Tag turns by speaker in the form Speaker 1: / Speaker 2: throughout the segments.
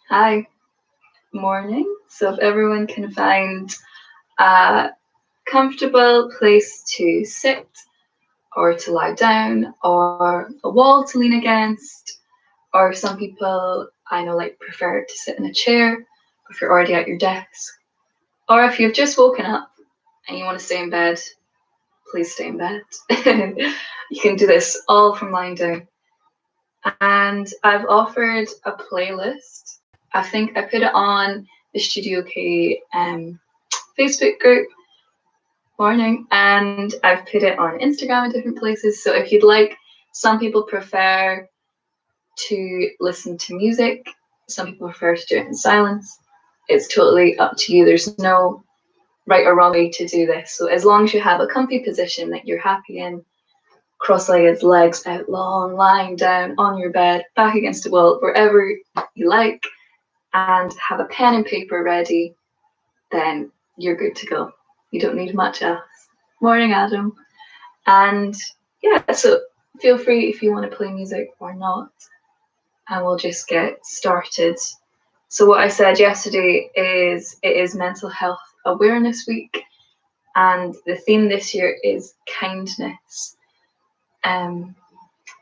Speaker 1: Hi, morning. So if everyone can find a comfortable place to sit or to lie down or a wall to lean against, or some people I know like prefer to sit in a chair if you're already at your desk, or if you've just woken up and you want to stay in bed, please stay in bed. You can do this all from lying down. And I've offered a playlist. I think I put it on the Studio K Facebook group morning, and I've put it on Instagram and different places. So if you'd like, some people prefer to listen to music, some people prefer to do it in silence. It's totally up to you. There's no right or wrong way to do this. So as long as you have a comfy position that you're happy in, cross-legged, legs out long, lying down on your bed, back against the wall, wherever you like, and have a pen and paper ready, then you're good to go. You don't need much else. Morning, Adam. And yeah, so feel free if you want to play music or not, and we'll just get started. So what I said yesterday is it is Mental Health Awareness Week, and the theme this year is kindness. And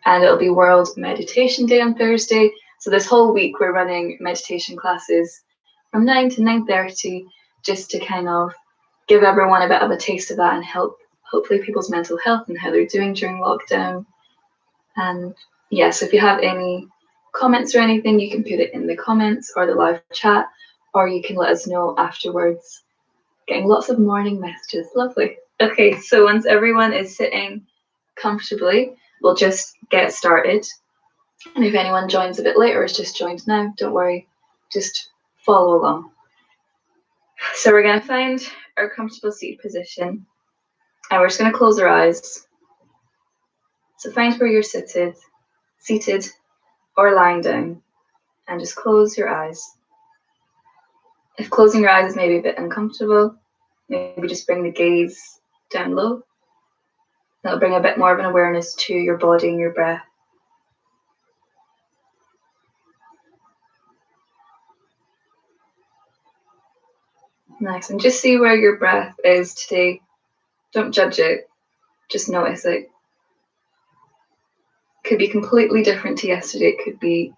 Speaker 1: it'll be World Meditation Day on Thursday. So this whole week we're running meditation classes from 9 to 9:30, just to kind of give everyone a bit of a taste of that and help hopefully people's mental health and how they're doing during lockdown. And yeah, so if you have any comments or anything, you can put it in the comments or the live chat, or you can let us know afterwards. Getting lots of morning messages, lovely. Okay, so once everyone is sitting comfortably, we'll just get started. And if anyone joins a bit later or has just joined now, don't worry, just follow along. So we're going to find our comfortable seated position, and we're just going to close our eyes. So find where you're seated or lying down, and just close your eyes. If closing your eyes is maybe a bit uncomfortable, maybe just bring the gaze down low. That'll bring a bit more of an awareness to your body and your breath. Nice, and just see where your breath is today. Don't judge it, just notice it. Could be completely different to yesterday, it could be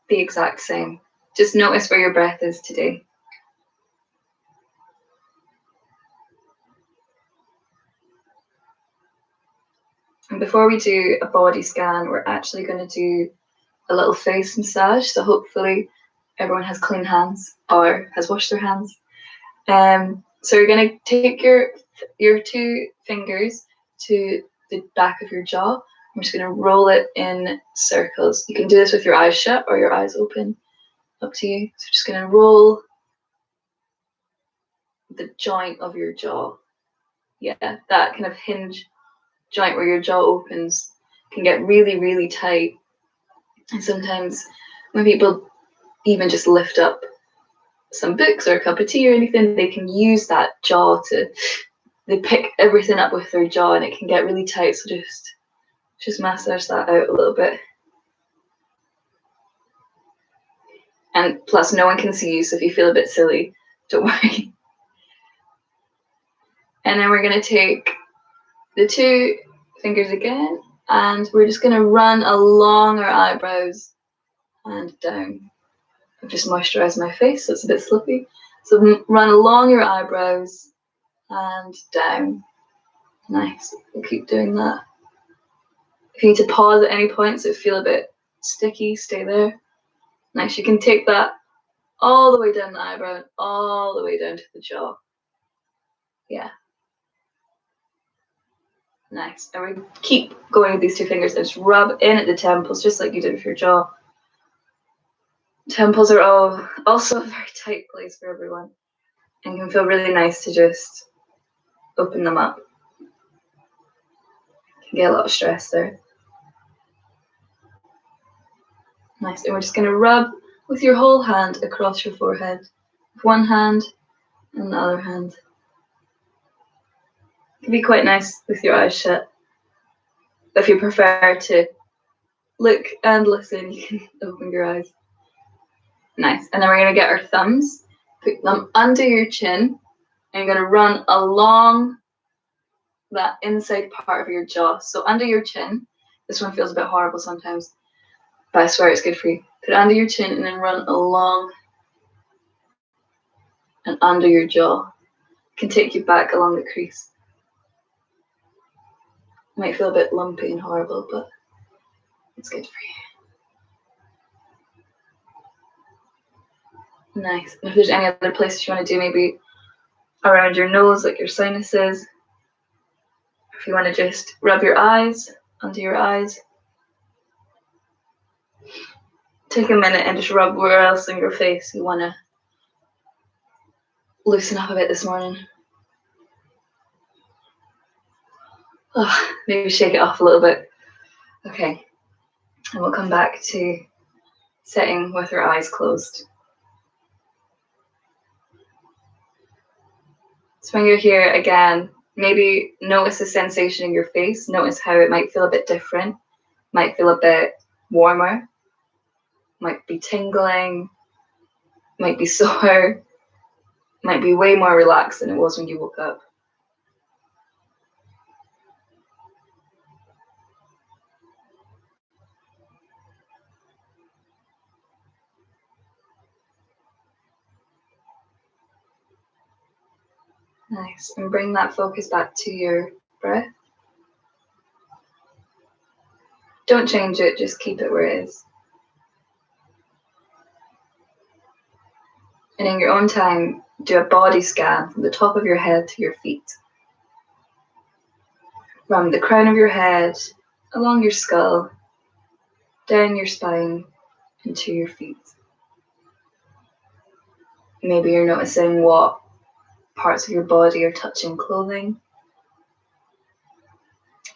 Speaker 1: the exact same. Just notice where your breath is today. And before we do a body scan, we're actually going to do a little face massage. So hopefully everyone has clean hands or has washed their hands. So you're going to take your two fingers to the back of your jaw. I'm just going to roll it in circles. You can do this with your eyes shut or your eyes open, up to you. So just going to roll the joint of your jaw. Yeah, that kind of hinge joint where your jaw opens can get really, really tight. And sometimes when people even just lift up some books or a cup of tea or anything, they can use that jaw they pick everything up with their jaw, and it can get really tight. So just massage that out a little bit. And plus, no one can see you, so if you feel a bit silly, don't worry. And then we're going to take the two fingers again, and we're just going to run along our eyebrows and down. I've just moisturised my face, so it's a bit slippy. So run along your eyebrows and down. Nice. We'll keep doing that. If you need to pause at any point, so it feel a bit sticky, stay there. Nice. You can take that all the way down the eyebrow and all the way down to the jaw. Yeah. Nice. And we keep going with these two fingers and just rub in at the temples, just like you did with your jaw. Temples are also a very tight place for everyone, and can feel really nice to just open them up. Can get a lot of stress there. Nice. And we're just going to rub with your whole hand across your forehead. With one hand and the other hand. It can be quite nice with your eyes shut. But if you prefer to look and listen, you can open your eyes. Nice. And then we're going to get our thumbs, put them under your chin, and you're going to run along that inside part of your jaw. So under your chin. This one feels a bit horrible sometimes, but I swear it's good for you. Put it under your chin and then run along and under your jaw. It can take you back along the crease. It might feel a bit lumpy and horrible, but it's good for you. Nice. And if there's any other places you want to do, maybe around your nose, like your sinuses. If you want to just rub your eyes, under your eyes. Take a minute and just rub where else in your face you want to loosen up a bit this morning. Oh, maybe shake it off a little bit. Okay. And we'll come back to sitting with our eyes closed. So when you're here again, maybe notice the sensation in your face. Notice how it might feel a bit different. Might feel a bit warmer. Might be tingling. Might be sore. Might be way more relaxed than it was when you woke up. Nice. And bring that focus back to your breath. Don't change it, just keep it where it is. And in your own time, do a body scan from the top of your head to your feet. From the crown of your head, along your skull, down your spine, and to your feet. Maybe you're noticing what parts of your body are touching clothing.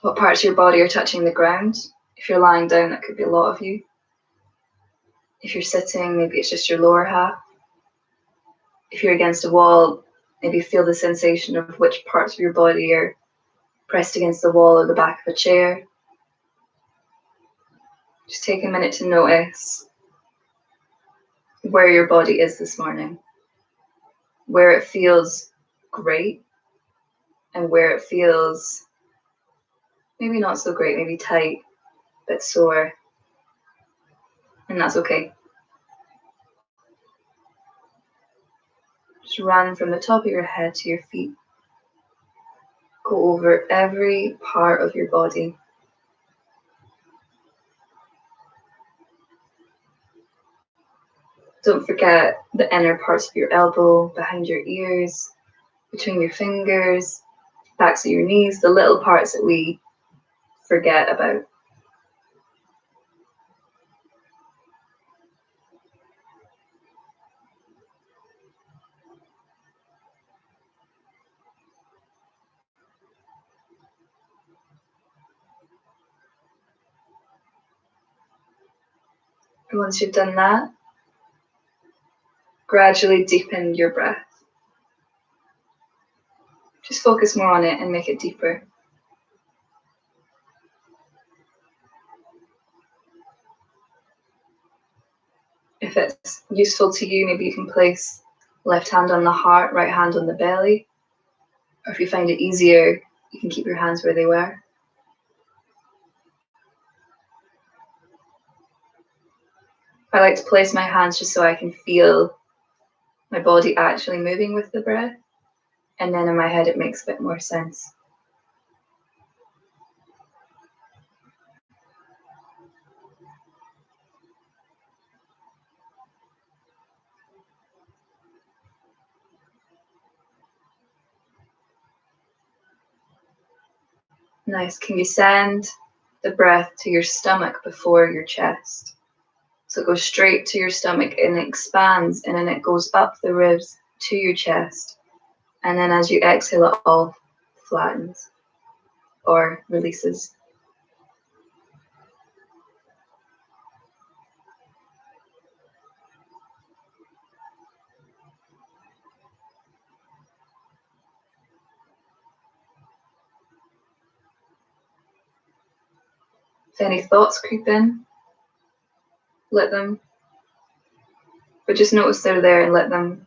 Speaker 1: What parts of your body are touching the ground. If you're lying down, that could be a lot of you. If you're sitting, maybe it's just your lower half. If you're against a wall, maybe feel the sensation of which parts of your body are pressed against the wall or the back of a chair. Just take a minute to notice where your body is this morning, where it feels great and where it feels maybe not so great, maybe tight, a bit sore, and that's okay. Just run from the top of your head to your feet. Go over every part of your body. Don't forget the inner parts of your elbow, behind your ears, between your fingers, backs of your knees, the little parts that we forget about. And once you've done that, gradually deepen your breath. Just focus more on it and make it deeper. If it's useful to you, maybe you can place left hand on the heart, right hand on the belly. Or if you find it easier, you can keep your hands where they were. I like to place my hands just so I can feel my body actually moving with the breath. And then in my head, it makes a bit more sense. Nice. Can you send the breath to your stomach before your chest? So it goes straight to your stomach and it expands and then it goes up the ribs to your chest. And then as you exhale, it all flattens or releases. If any thoughts creep in, let them, but just notice they're there and let them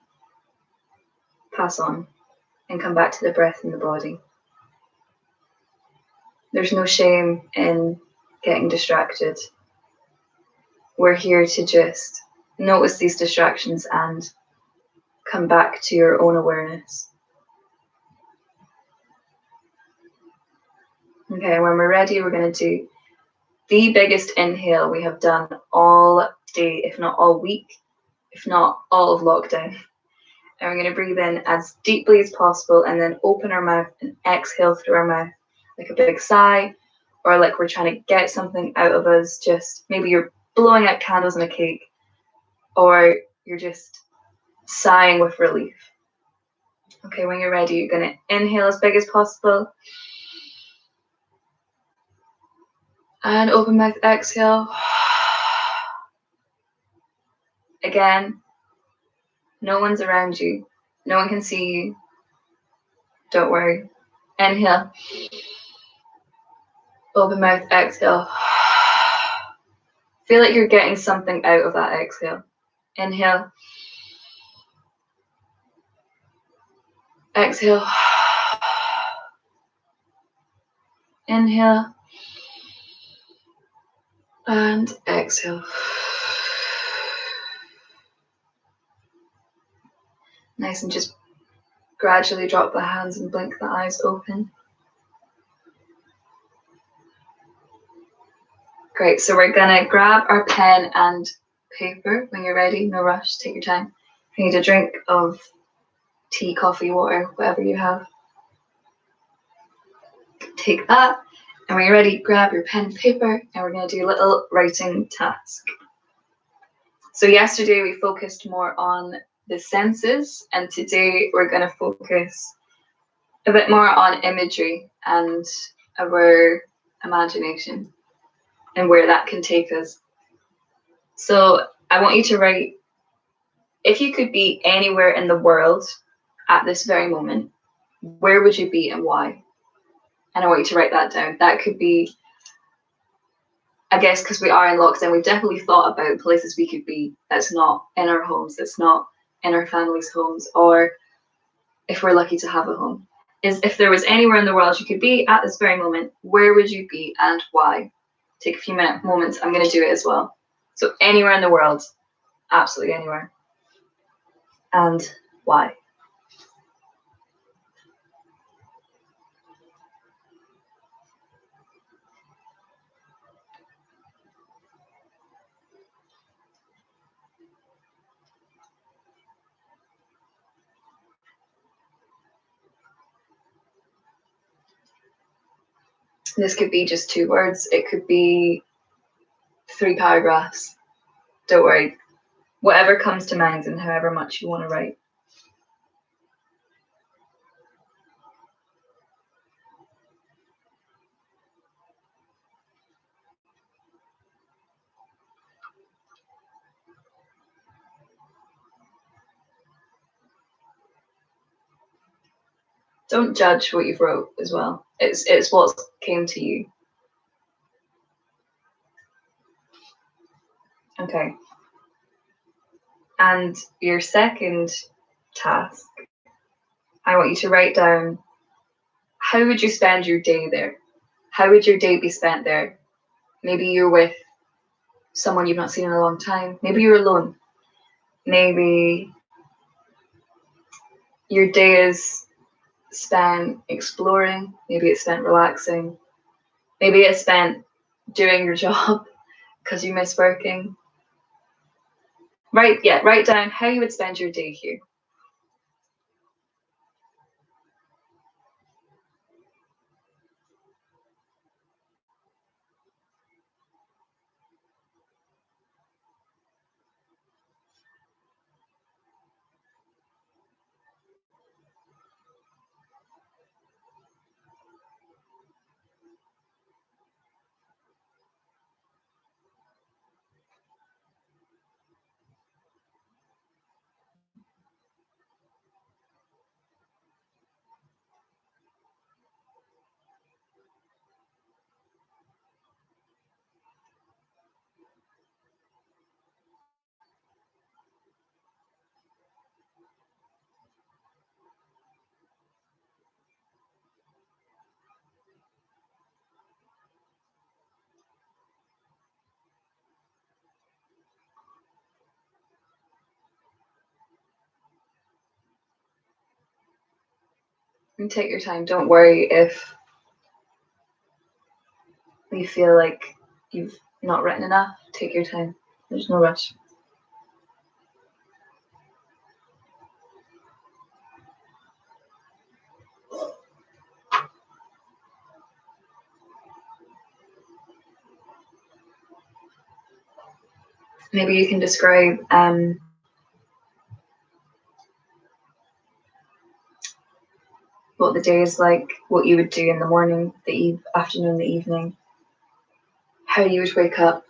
Speaker 1: pass on and come back to the breath in the body. There's no shame in getting distracted. We're here to just notice these distractions and come back to your own awareness. Okay, when we're ready, we're going to do the biggest inhale we have done all day, if not all week, if not all of lockdown. And we're going to breathe in as deeply as possible and then open our mouth and exhale through our mouth like a big sigh, or like we're trying to get something out of us. Just maybe you're blowing out candles in a cake, or you're just sighing with relief. Okay, when you're ready, you're going to inhale as big as possible and open mouth exhale. Again, no one's around you. No one can see you. Don't worry. Inhale. Open mouth exhale. Feel like you're getting something out of that exhale. Inhale. Exhale. Inhale. And exhale. Nice, and just gradually drop the hands and blink the eyes open. Great, so we're gonna grab our pen and paper when you're ready. No rush, take your time. If you need a drink of tea, coffee, water, whatever you have, take that. And when you're ready, grab your pen and paper, and we're gonna do a little writing task. So yesterday we focused more on the senses, and today we're gonna focus a bit more on imagery and our imagination and where that can take us. So I want you to write, if you could be anywhere in the world at this very moment, where would you be and why? And I want you to write that down. That could be, I guess, because we are in lockdown, we've definitely thought about places we could be that's not in our homes, that's not in our families' homes, or if we're lucky to have a home. Is if there was anywhere in the world you could be at this very moment, where would you be and why? Take a few moments. I'm going to do it as well. So anywhere in the world, absolutely anywhere. And why? This could be just 2 words. It could be 3 paragraphs. Don't worry. Whatever comes to mind and however much you want to write. Don't judge what you've wrote as well. It's what came to you. Okay. And your second task, I want you to write down, how would you spend your day there? How would your day be spent there? Maybe you're with someone you've not seen in a long time. Maybe you're alone. Maybe your day is spent exploring. Maybe it's spent relaxing. Maybe it's spent doing your job because you miss working. Write down how you would spend your day here. And take your time. Don't worry if you feel like you've not written enough. Take your time. There's no rush. Maybe you can describe what the day is like, what you would do in the morning, the afternoon, the evening, how you would wake up.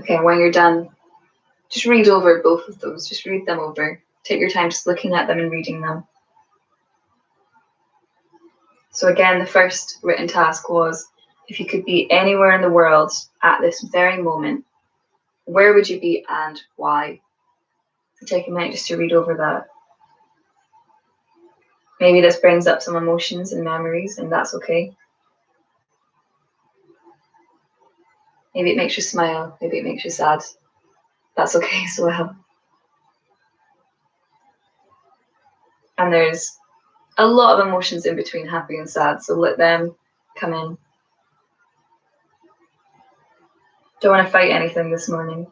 Speaker 1: Okay, when you're done, just read over both of those. Just read them over. Take your time just looking at them and reading them. So again, the first written task was, if you could be anywhere in the world at this very moment, where would you be and why? So take a minute just to read over that. Maybe this brings up some emotions and memories, and that's okay. Maybe it makes you smile, maybe it makes you sad. That's okay as well. And there's a lot of emotions in between happy and sad, so let them come in. Don't want to fight anything this morning.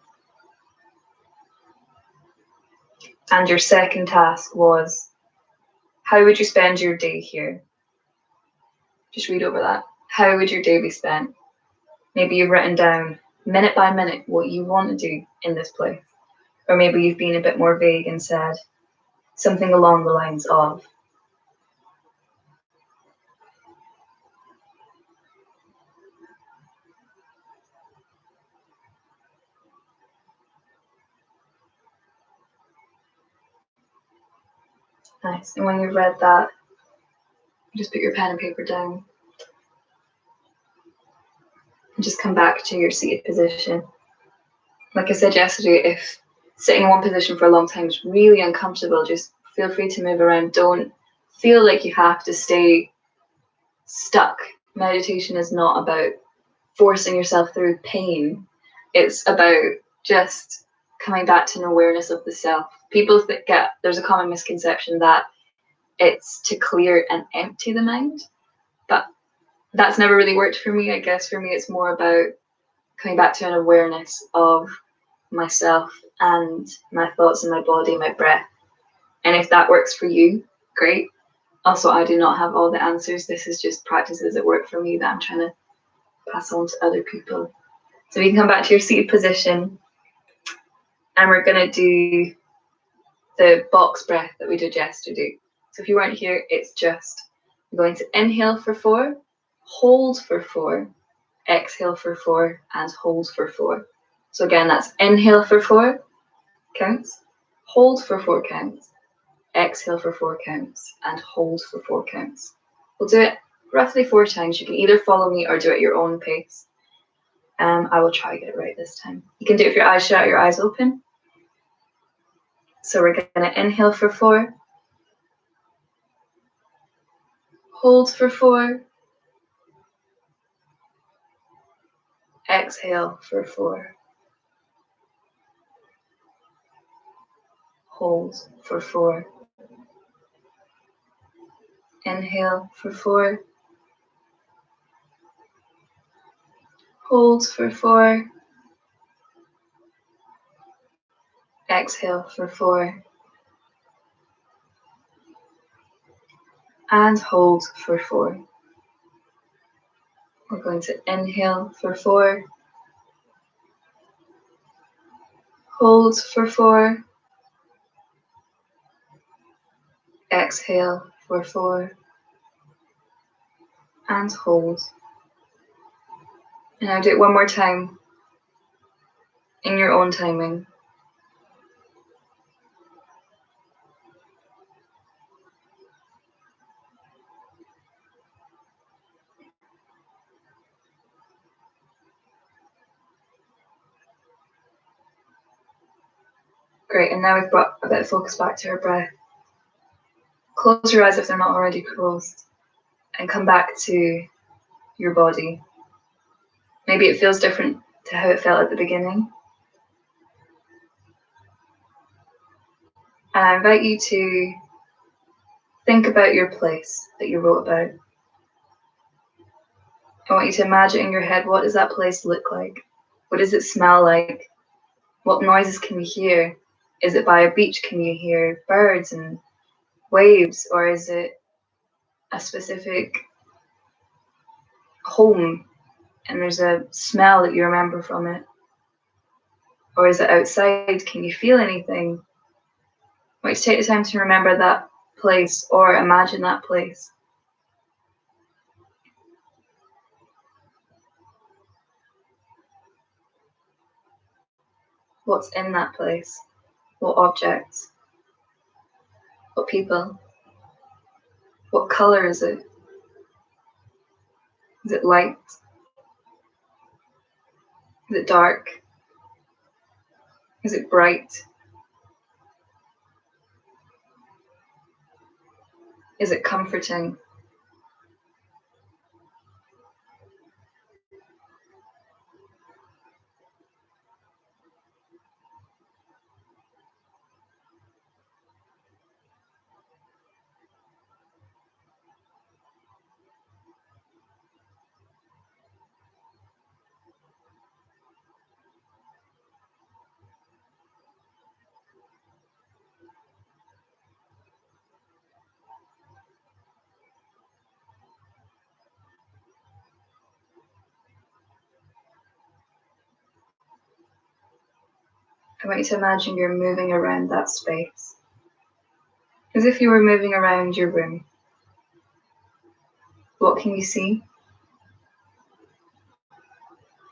Speaker 1: And your second task was, how would you spend your day here? Just read over that. How would your day be spent? Maybe you've written down minute by minute what you want to do in this place. Or maybe you've been a bit more vague and said something along the lines of, nice. And when you've read that, just put your pen and paper down. And just come back to your seated position. Like I said yesterday, if sitting in one position for a long time is really uncomfortable, just feel free to move around. Don't feel like you have to stay stuck. Meditation is not about forcing yourself through pain. It's about just coming back to an awareness of the self. People there's a common misconception that it's to clear and empty the mind, but that's never really worked for me. I guess for me it's more about coming back to an awareness of myself and my thoughts and my body, my breath. And if that works for you, great. Also, I do not have all the answers. This is just practices that work for me that I'm trying to pass on to other people. So we can come back to your seated position, and we're going to do the box breath that we did yesterday. So if you weren't here, it's just, I'm going to inhale for 4, hold for 4, exhale for 4, and hold for 4. So again, that's inhale for 4 counts, hold for 4 counts, exhale for 4 counts, and hold for 4 counts. We'll do it roughly 4 times. You can either follow me or do it at your own pace. I will try to get it right this time. You can do it with your eyes shut, your eyes open. So we're going to inhale for 4, hold for 4, exhale for 4, hold for 4, inhale for 4, hold for 4, exhale for 4, and hold for 4. We're going to inhale for 4, hold for 4, exhale for 4, and hold. And I'll do it one more time in your own timing. Great, and now we've brought a bit of focus back to our breath. Close your eyes if they're not already closed, and come back to your body. Maybe it feels different to how it felt at the beginning. And I invite you to think about your place that you wrote about. I want you to imagine in your head, what does that place look like? What does it smell like? What noises can you hear? Is it by a beach? Can you hear birds and waves? Or is it a specific home and there's a smell that you remember from it? Or is it outside? Can you feel anything? I want you to take the time to remember that place or imagine that place. What's in that place? What objects? What people? What colour is it? Is it light? Is it dark? Is it bright? Is it comforting? I want you to imagine you're moving around that space, as if you were moving around your room. What can you see?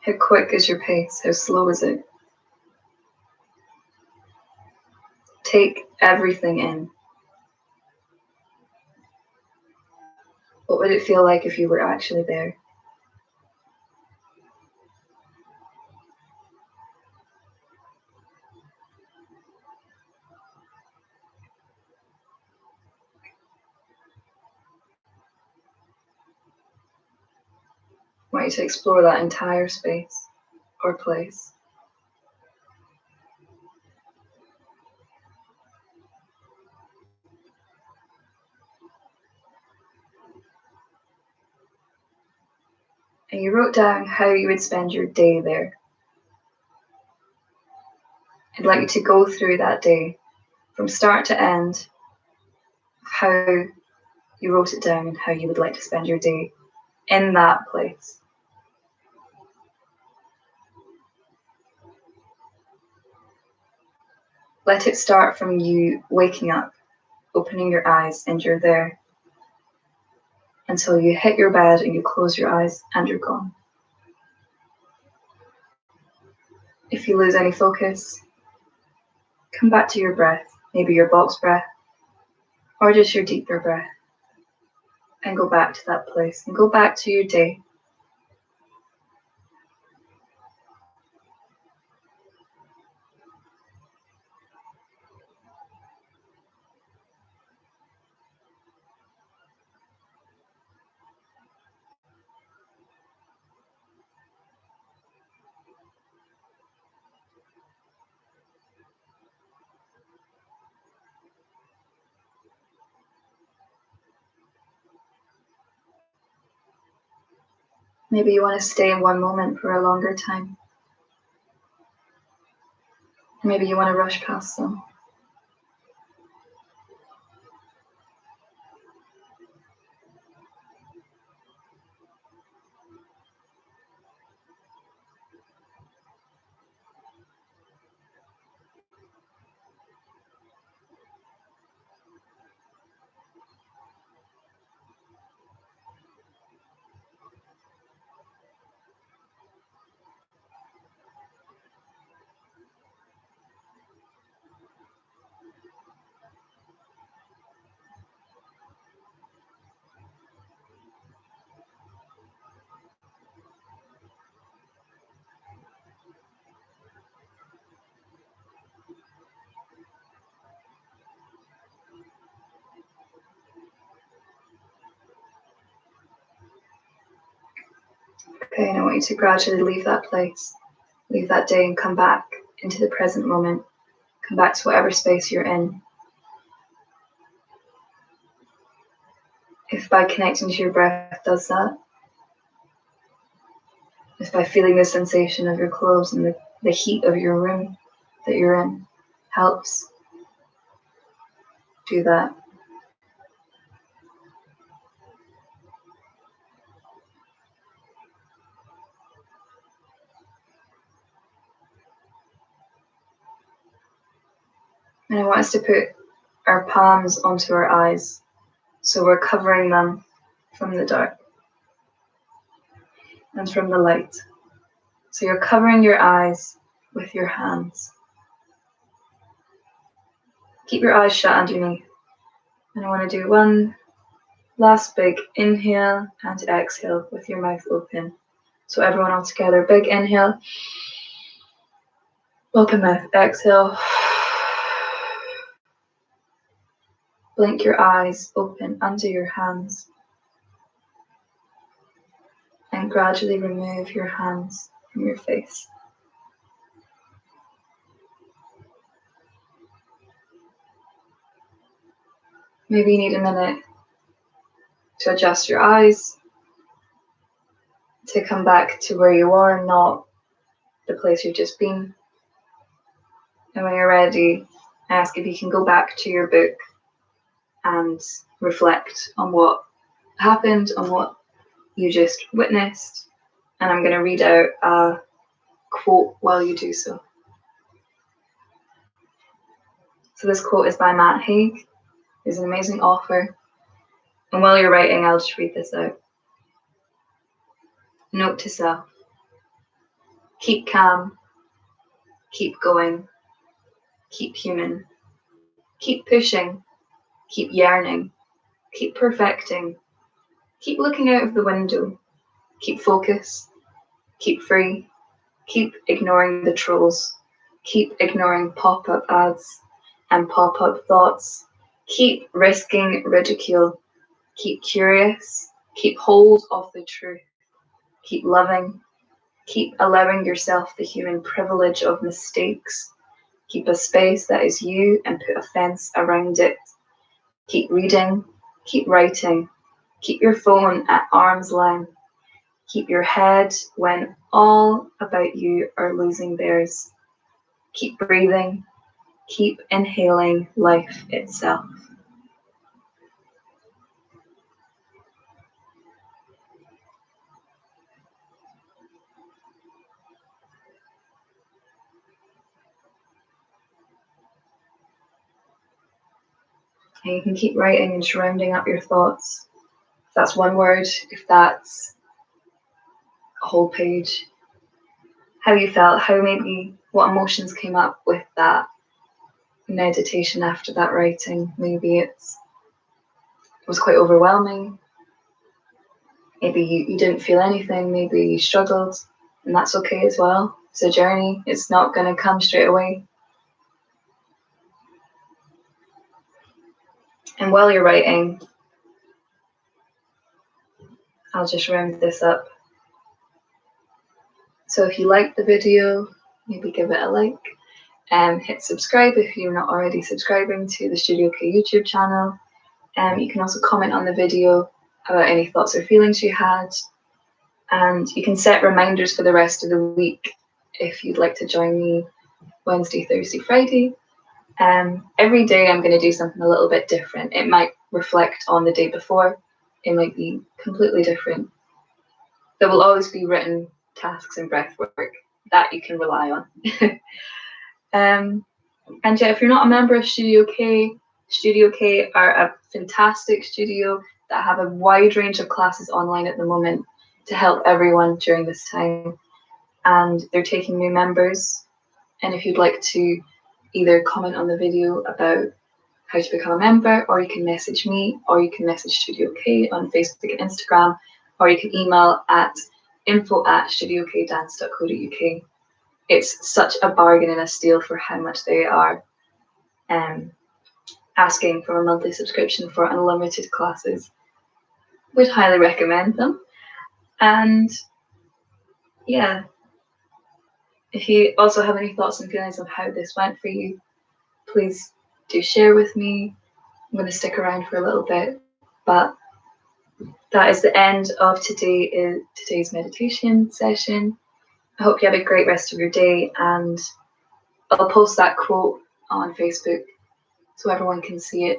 Speaker 1: How quick is your pace? How slow is it? Take everything in. What would it feel like if you were actually there? I want you to explore that entire space or place. And you wrote down how you would spend your day there. I'd like you to go through that day from start to end, how you wrote it down and how you would like to spend your day in that place. Let it start from you waking up, opening your eyes, and you're there, until you hit your bed and you close your eyes and you're gone. If you lose any focus, come back to your breath, maybe your box breath, or just your deeper breath, and go back to that place and go back to your day. Maybe you want to stay in one moment for a longer time. Maybe you want to rush past them. Okay, and I want you to gradually leave that place, leave that day, and come back into the present moment. Come back to whatever space you're in. If by connecting to your breath does that, if by feeling the sensation of your clothes and the heat of your room that you're in helps, do that. And I want us to put our palms onto our eyes, so we're covering them from the dark and from the light. So you're covering your eyes with your hands. Keep your eyes shut underneath. And I want to do one last big inhale and exhale with your mouth open. So everyone all together, big inhale, open mouth, exhale. Blink your eyes open under your hands. And gradually remove your hands from your face. Maybe you need a minute to adjust your eyes, to come back to where you are, not the place you've just been. And when you're ready, I ask if you can go back to your book and reflect on what happened, on what you just witnessed. And I'm going to read out a quote while you do so. So this quote is by Matt Haig, who's an amazing author. And while you're writing, I'll just read this out. Note to self. Keep calm. Keep going. Keep human. Keep pushing. Keep yearning. Keep perfecting. Keep looking out of the window. Keep focus. Keep free. Keep ignoring the trolls. Keep ignoring pop-up ads and pop-up thoughts. Keep risking ridicule. Keep curious. Keep hold of the truth. Keep loving. Keep allowing yourself the human privilege of mistakes. Keep a space that is you and put a fence around it. Keep reading. Keep writing. Keep your phone at arm's length. Keep your head when all about you are losing theirs. Keep breathing. Keep inhaling life itself. And you can keep writing and just rounding up your thoughts. If that's one word, if that's a whole page, how you felt, how maybe what emotions came up with that meditation after that writing. Maybe it was quite overwhelming. Maybe you didn't feel anything. Maybe you struggled, and that's okay as well. It's a journey. It's not going to come straight away. And while you're writing, I'll just round this up. So if you liked the video, maybe give it a like. Hit subscribe if you're not already subscribing to the Studio K YouTube channel. You can also comment on the video about any thoughts or feelings you had. And you can set reminders for the rest of the week if you'd like to join me Wednesday, Thursday, Friday. Every day I'm going to do something a little bit different. It might reflect on the day before. It might be completely different. There will always be written tasks and breath work that you can rely on. And yeah, if you're not a member of Studio K are a fantastic studio that have a wide range of classes online at the moment to help everyone during this time. And they're taking new members. And if you'd like to either comment on the video about how to become a member, or you can message me, or you can message Studio K on Facebook and Instagram, or you can email at info@studiokdance.co.uk. It's such a bargain and a steal for how much they are asking for a monthly subscription for unlimited classes. Would highly recommend them. And yeah, if you also have any thoughts and feelings of how this went for you, please do share with me. I'm going to stick around for a little bit, but that is the end of today's meditation session. I hope you have a great rest of your day, and I'll post that quote on Facebook so everyone can see it.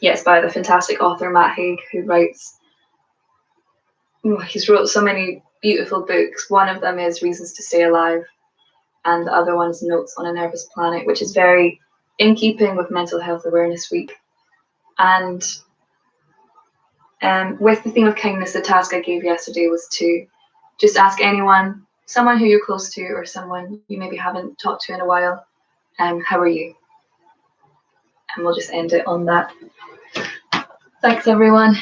Speaker 1: It's by the fantastic author Matt Haig, who he's wrote so many beautiful books. One of them is Reasons to Stay Alive, and the other one is Notes on a Nervous Planet, which is very in keeping with Mental Health Awareness Week. And with the theme of kindness, the task I gave yesterday was to just ask anyone, someone who you're close to or someone you maybe haven't talked to in a while, how are you? And we'll just end it on that. Thanks, everyone.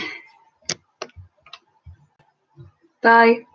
Speaker 1: Bye.